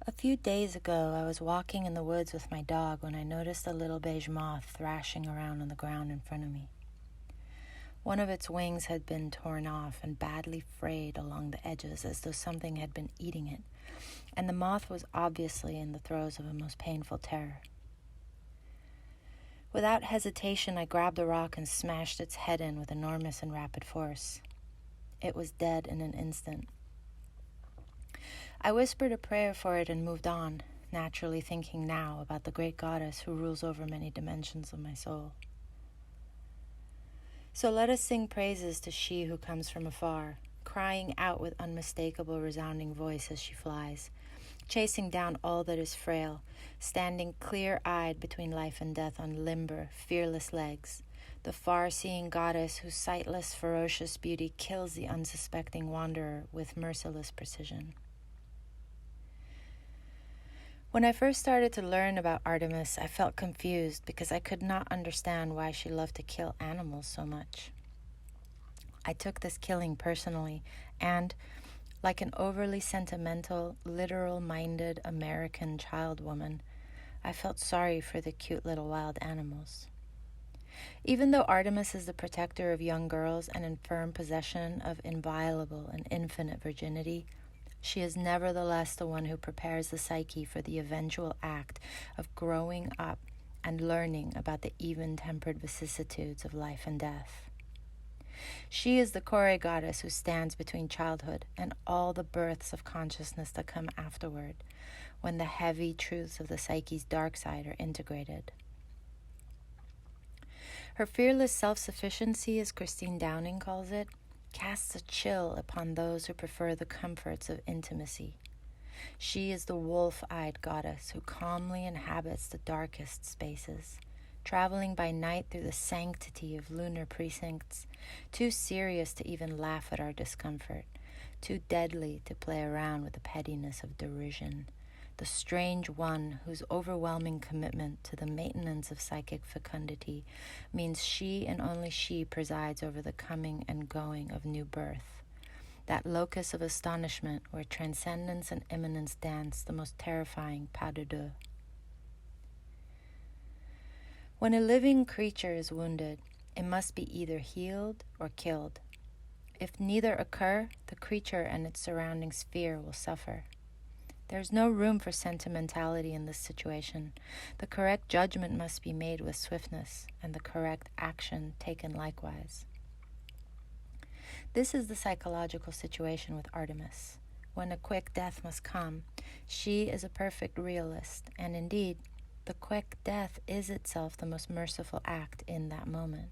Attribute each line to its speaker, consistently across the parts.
Speaker 1: A few days ago, I was walking in the woods with my dog when I noticed a little beige moth thrashing around on the ground in front of me. One of its wings had been torn off and badly frayed along the edges as though something had been eating it, and the moth was obviously in the throes of a most painful terror. Without hesitation, I grabbed a rock and smashed its head in with enormous and rapid force. It was dead in an instant. I whispered a prayer for it and moved on, naturally thinking now about the great goddess who rules over many dimensions of my soul. So let us sing praises to she who comes from afar, crying out with unmistakable resounding voice as she flies, chasing down all that is frail, standing clear-eyed between life and death on limber, fearless legs, the far-seeing goddess whose sightless, ferocious beauty kills the unsuspecting wanderer with merciless precision. When I first started to learn about Artemis, I felt confused because I could not understand why she loved to kill animals so much. I took this killing personally, and, like an overly sentimental, literal-minded American child woman, I felt sorry for the cute little wild animals. Even though Artemis is the protector of young girls and in firm possession of inviolable and infinite virginity, she is nevertheless the one who prepares the psyche for the eventual act of growing up and learning about the even-tempered vicissitudes of life and death. She is the Kore goddess who stands between childhood and all the births of consciousness that come afterward, when the heavy truths of the psyche's dark side are integrated. Her fearless self-sufficiency, as Christine Downing calls it, casts a chill upon those who prefer the comforts of intimacy. She is the wolf-eyed goddess who calmly inhabits the darkest spaces, traveling by night through the sanctity of lunar precincts, too serious to even laugh at our discomfort, too deadly to play around with the pettiness of derision, the strange one whose overwhelming commitment to the maintenance of psychic fecundity means she and only she presides over the coming and going of new birth, that locus of astonishment where transcendence and immanence dance the most terrifying pas de deux. When a living creature is wounded, it must be either healed or killed. If neither occur, the creature and its surrounding sphere will suffer. There's no room for sentimentality in this situation. The correct judgment must be made with swiftness, and the correct action taken likewise. This is the psychological situation with Artemis. When a quick death must come, she is a perfect realist, and indeed, the quick death is itself the most merciful act in that moment.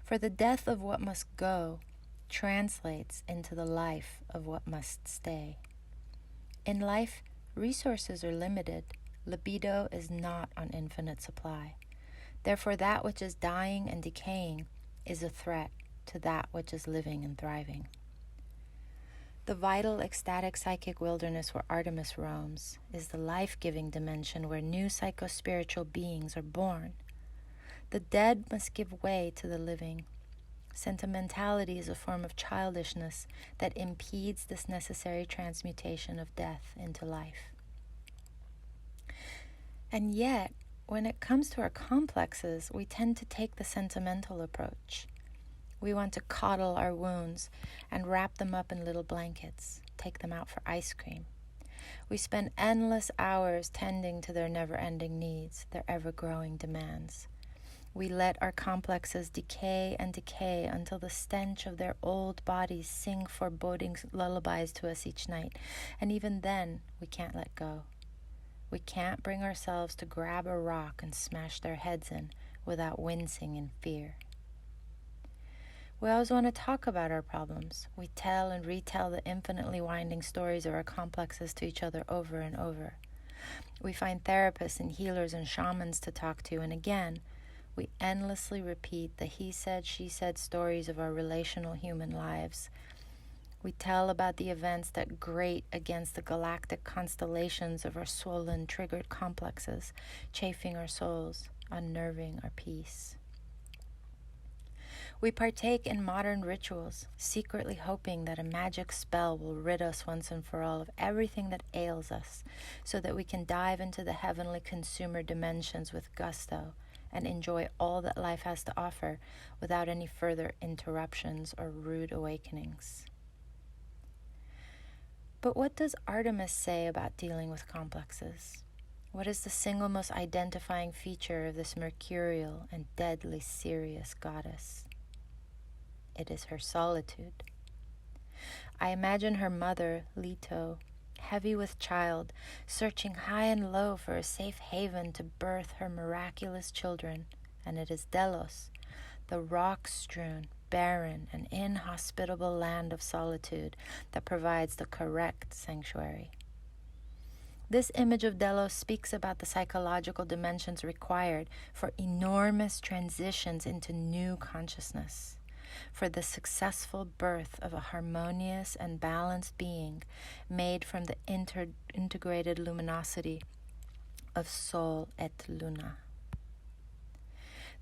Speaker 1: For the death of what must go translates into the life of what must stay. In life, resources are limited. Libido is not on infinite supply. Therefore, that which is dying and decaying is a threat to that which is living and thriving. The vital, ecstatic psychic wilderness where Artemis roams is the life-giving dimension where new psychospiritual beings are born. The dead must give way to the living. Sentimentality is a form of childishness that impedes this necessary transmutation of death into life. And yet, when it comes to our complexes, we tend to take the sentimental approach. We want to coddle our wounds and wrap them up in little blankets, take them out for ice cream. We spend endless hours tending to their never-ending needs, their ever-growing demands. We let our complexes decay and decay until the stench of their old bodies sing foreboding lullabies to us each night. And even then, we can't let go. We can't bring ourselves to grab a rock and smash their heads in without wincing in fear. We always want to talk about our problems. We tell and retell the infinitely winding stories of our complexes to each other over and over. We find therapists and healers and shamans to talk to, and again, we endlessly repeat the he said, she said stories of our relational human lives. We tell about the events that grate against the galactic constellations of our swollen, triggered complexes, chafing our souls, unnerving our peace. We partake in modern rituals, secretly hoping that a magic spell will rid us once and for all of everything that ails us, so that we can dive into the heavenly consumer dimensions with gusto and enjoy all that life has to offer without any further interruptions or rude awakenings. But what does Artemis say about dealing with complexes? What is the single most identifying feature of this mercurial and deadly serious goddess? It is her solitude. I imagine her mother, Leto, heavy with child, searching high and low for a safe haven to birth her miraculous children, and it is Delos, the rock-strewn, barren, and inhospitable land of solitude, that provides the correct sanctuary. This image of Delos speaks about the psychological dimensions required for enormous transitions into new consciousness, for the successful birth of a harmonious and balanced being made from the integrated luminosity of Sol et Luna.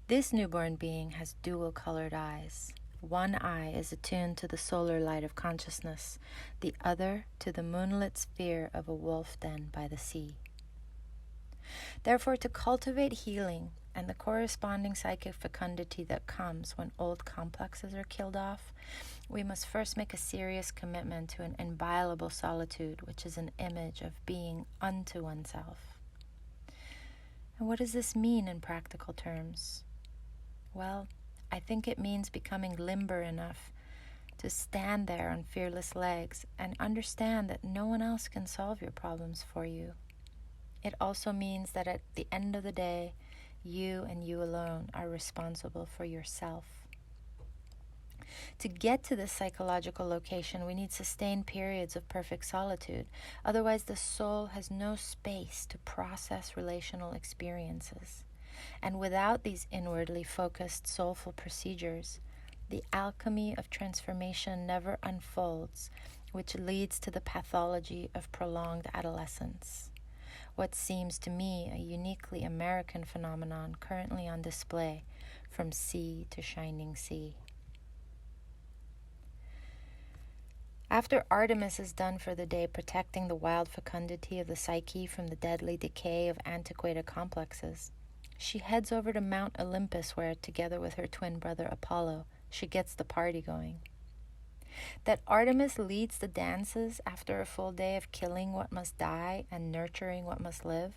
Speaker 1: This newborn being has dual-colored eyes. One eye is attuned to the solar light of consciousness, the other to the moonlit sphere of a wolf den by the sea. Therefore, to cultivate healing and the corresponding psychic fecundity that comes when old complexes are killed off, we must first make a serious commitment to an inviolable solitude, which is an image of being unto oneself. And what does this mean in practical terms? Well, I think it means becoming limber enough to stand there on fearless legs and understand that no one else can solve your problems for you. It also means that at the end of the day, you and you alone are responsible for yourself. To get to this psychological location, we need sustained periods of perfect solitude. Otherwise, the soul has no space to process relational experiences. And without these inwardly focused soulful procedures, the alchemy of transformation never unfolds, which leads to the pathology of prolonged adolescence. What seems to me a uniquely American phenomenon currently on display from sea to shining sea. After Artemis is done for the day protecting the wild fecundity of the psyche from the deadly decay of antiquated complexes, she heads over to Mount Olympus where, together with her twin brother Apollo, she gets the party going. That Artemis leads the dances after a full day of killing what must die and nurturing what must live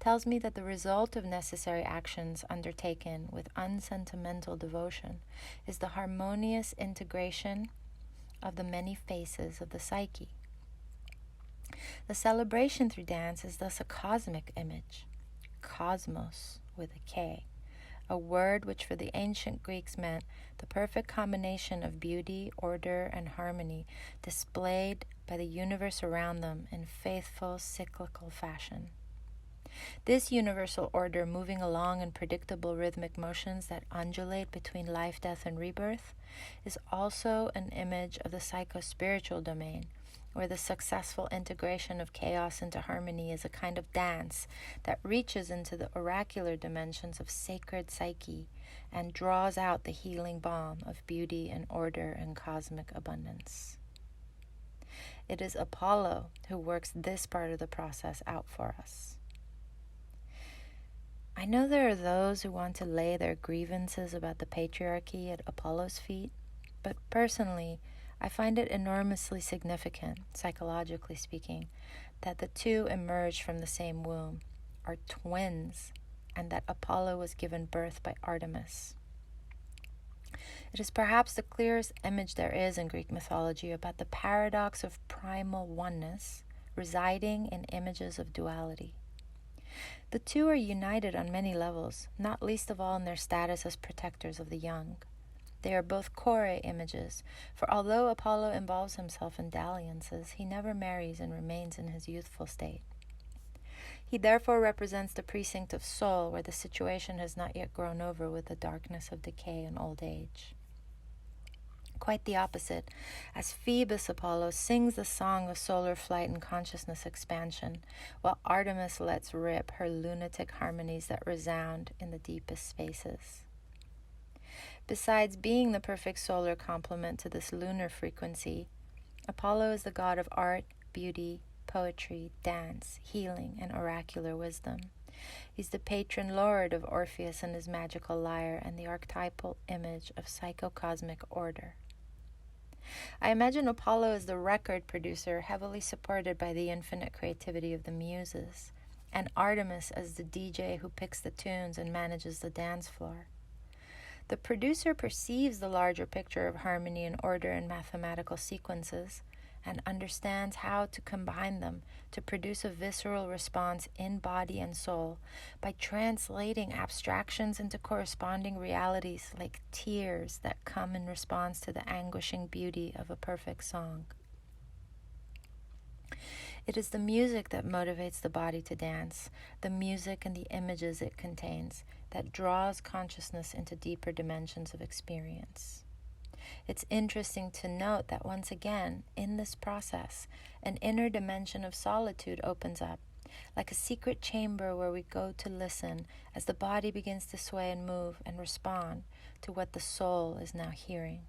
Speaker 1: tells me that the result of necessary actions undertaken with unsentimental devotion is the harmonious integration of the many faces of the psyche. The celebration through dance is thus a cosmic image, cosmos with a K, a word which for the ancient Greeks meant the perfect combination of beauty, order, and harmony displayed by the universe around them in faithful cyclical fashion. This universal order, moving along in predictable rhythmic motions that undulate between life, death, and rebirth, is also an image of the psycho-spiritual domain, where the successful integration of chaos into harmony is a kind of dance that reaches into the oracular dimensions of sacred psyche and draws out the healing balm of beauty and order and cosmic abundance. It is Apollo who works this part of the process out for us. I know there are those who want to lay their grievances about the patriarchy at Apollo's feet, but personally, I find it enormously significant, psychologically speaking, that the two emerged from the same womb, are twins, and that Apollo was given birth by Artemis. It is perhaps the clearest image there is in Greek mythology about the paradox of primal oneness residing in images of duality. The two are united on many levels, not least of all in their status as protectors of the young. They are both chore images, for although Apollo involves himself in dalliances, he never marries and remains in his youthful state. He therefore represents the precinct of soul, where the situation has not yet grown over with the darkness of decay and old age. Quite the opposite, as Phoebus Apollo sings the song of solar flight and consciousness expansion, while Artemis lets rip her lunatic harmonies that resound in the deepest spaces. Besides being the perfect solar complement to this lunar frequency, Apollo is the god of art, beauty, poetry, dance, healing, and oracular wisdom. He's the patron lord of Orpheus and his magical lyre, and the archetypal image of psychocosmic order. I imagine Apollo as the record producer, heavily supported by the infinite creativity of the muses, and Artemis as the DJ who picks the tunes and manages the dance floor. The producer perceives the larger picture of harmony and order in mathematical sequences and understands how to combine them to produce a visceral response in body and soul by translating abstractions into corresponding realities like tears that come in response to the anguishing beauty of a perfect song. It is the music that motivates the body to dance, the music and the images it contains, that draws consciousness into deeper dimensions of experience. It's interesting to note that once again, in this process, an inner dimension of solitude opens up, like a secret chamber where we go to listen as the body begins to sway and move and respond to what the soul is now hearing.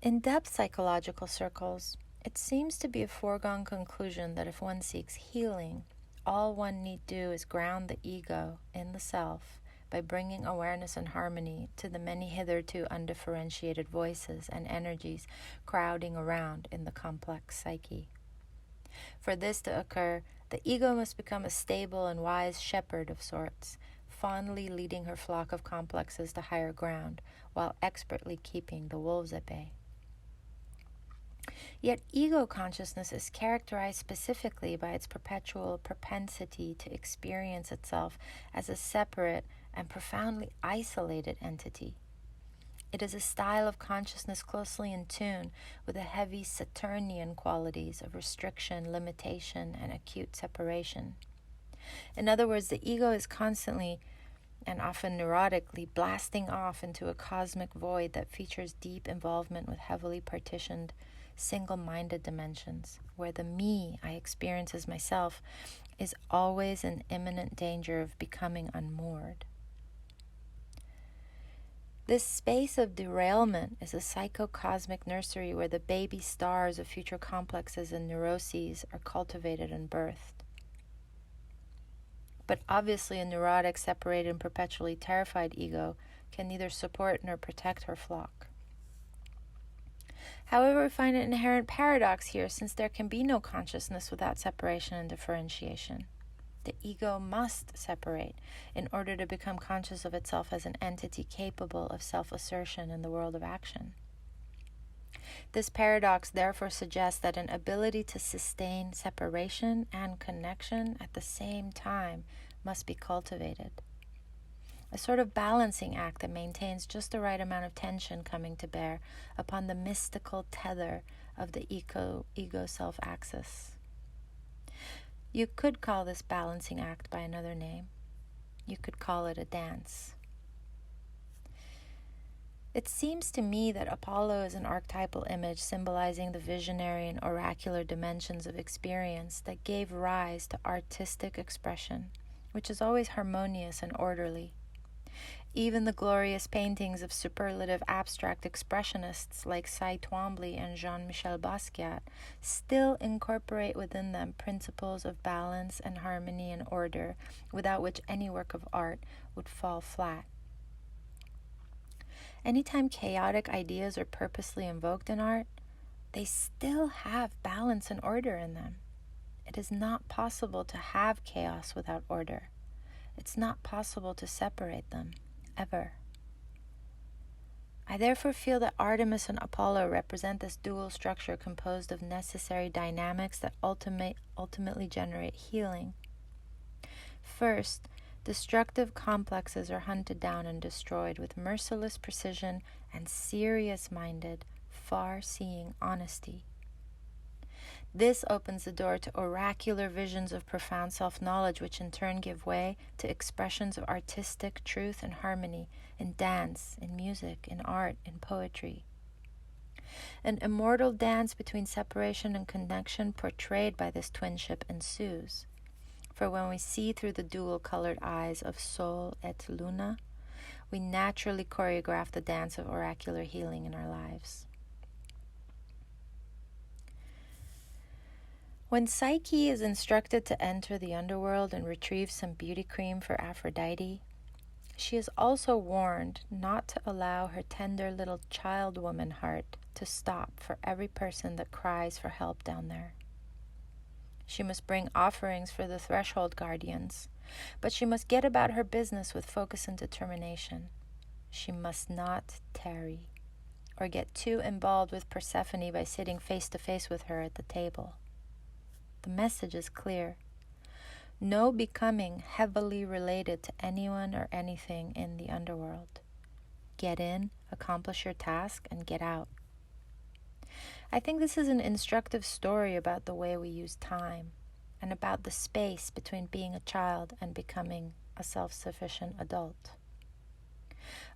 Speaker 1: In depth psychological circles, it seems to be a foregone conclusion that if one seeks healing, all one need do is ground the ego in the self by bringing awareness and harmony to the many hitherto undifferentiated voices and energies crowding around in the complex psyche. For this to occur, the ego must become a stable and wise shepherd of sorts, fondly leading her flock of complexes to higher ground, while expertly keeping the wolves at bay. Yet ego consciousness is characterized specifically by its perpetual propensity to experience itself as a separate and profoundly isolated entity. It is a style of consciousness closely in tune with the heavy Saturnian qualities of restriction, limitation, and acute separation. In other words, the ego is constantly and often neurotically blasting off into a cosmic void that features deep involvement with heavily partitioned, single-minded dimensions, where the me I experience as myself is always in imminent danger of becoming unmoored. This space of derailment is a psychocosmic nursery where the baby stars of future complexes and neuroses are cultivated and birthed. But obviously a neurotic, separated, and perpetually terrified ego can neither support nor protect her flock. However, we find an inherent paradox here, since there can be no consciousness without separation and differentiation. The ego must separate in order to become conscious of itself as an entity capable of self-assertion in the world of action. This paradox therefore suggests that an ability to sustain separation and connection at the same time must be cultivated. A sort of balancing act that maintains just the right amount of tension coming to bear upon the mystical tether of the ego-self axis. You could call this balancing act by another name. You could call it a dance. It seems to me that Apollo is an archetypal image symbolizing the visionary and oracular dimensions of experience that gave rise to artistic expression, which is always harmonious and orderly. Even the glorious paintings of superlative abstract expressionists like Cy Twombly and Jean-Michel Basquiat still incorporate within them principles of balance and harmony and order, without which any work of art would fall flat. Anytime chaotic ideas are purposely invoked in art, they still have balance and order in them. It is not possible to have chaos without order. It's not possible to separate them, ever. I therefore feel that Artemis and Apollo represent this dual structure composed of necessary dynamics that ultimately generate healing. First, destructive complexes are hunted down and destroyed with merciless precision and serious-minded, far-seeing honesty. This opens the door to oracular visions of profound self-knowledge, which in turn give way to expressions of artistic truth and harmony in dance, in music, in art, in poetry. An immortal dance between separation and connection portrayed by this twinship ensues. For when we see through the dual-colored eyes of Sol et Luna, we naturally choreograph the dance of oracular healing in our lives. When Psyche is instructed to enter the underworld and retrieve some beauty cream for Aphrodite, she is also warned not to allow her tender little child woman heart to stop for every person that cries for help down there. She must bring offerings for the threshold guardians, but she must get about her business with focus and determination. She must not tarry or get too involved with Persephone by sitting face to face with her at the table. The message is clear. No becoming heavily related to anyone or anything in the underworld. Get in, accomplish your task, and get out. I think this is an instructive story about the way we use time and about the space between being a child and becoming a self-sufficient adult.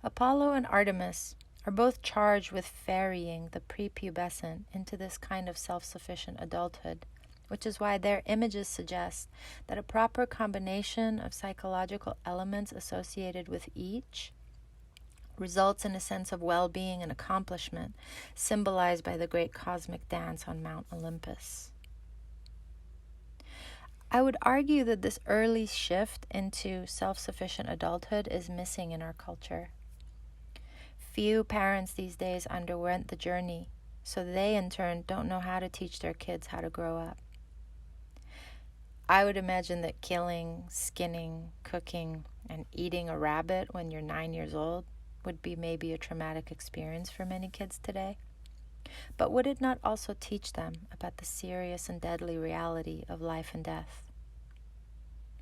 Speaker 1: Apollo and Artemis are both charged with ferrying the prepubescent into this kind of self-sufficient adulthood, which is why their images suggest that a proper combination of psychological elements associated with each results in a sense of well-being and accomplishment, symbolized by the great cosmic dance on Mount Olympus. I would argue that this early shift into self-sufficient adulthood is missing in our culture. Few parents these days underwent the journey, so they in turn don't know how to teach their kids how to grow up. I would imagine that killing, skinning, cooking, and eating a rabbit when you're 9 years old would be maybe a traumatic experience for many kids today. But would it not also teach them about the serious and deadly reality of life and death?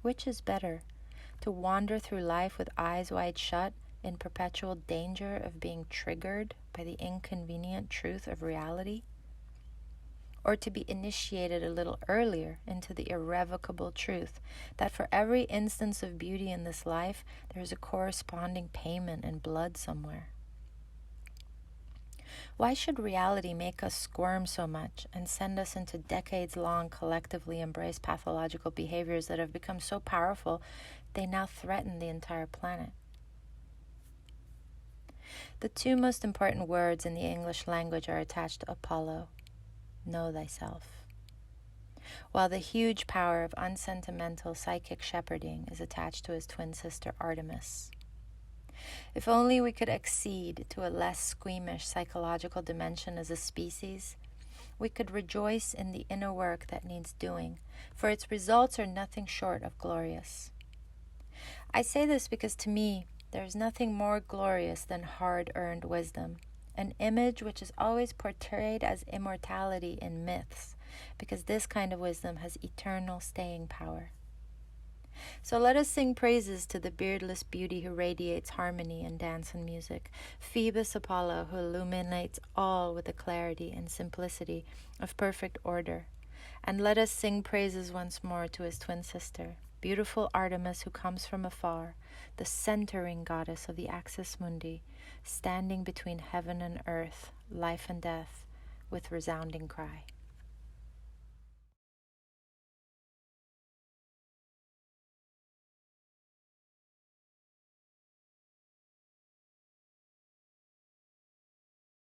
Speaker 1: Which is better, to wander through life with eyes wide shut in perpetual danger of being triggered by the inconvenient truth of reality? Or to be initiated a little earlier into the irrevocable truth that for every instance of beauty in this life, there is a corresponding payment in blood somewhere? Why should reality make us squirm so much and send us into decades-long collectively embraced pathological behaviors that have become so powerful they now threaten the entire planet? The two most important words in the English language are attached to Apollo: know thyself, while the huge power of unsentimental psychic shepherding is attached to his twin sister Artemis. If only we could accede to a less squeamish psychological dimension as a species, we could rejoice in the inner work that needs doing, for its results are nothing short of glorious. I say this because to me, there is nothing more glorious than hard-earned wisdom, an image which is always portrayed as immortality in myths, because this kind of wisdom has eternal staying power. So let us sing praises to the beardless beauty who radiates harmony in dance and music, Phoebus Apollo, who illuminates all with the clarity and simplicity of perfect order. And let us sing praises once more to his twin sister, beautiful Artemis, who comes from afar, the centering goddess of the axis mundi, standing between heaven and earth, life and death, with resounding cry.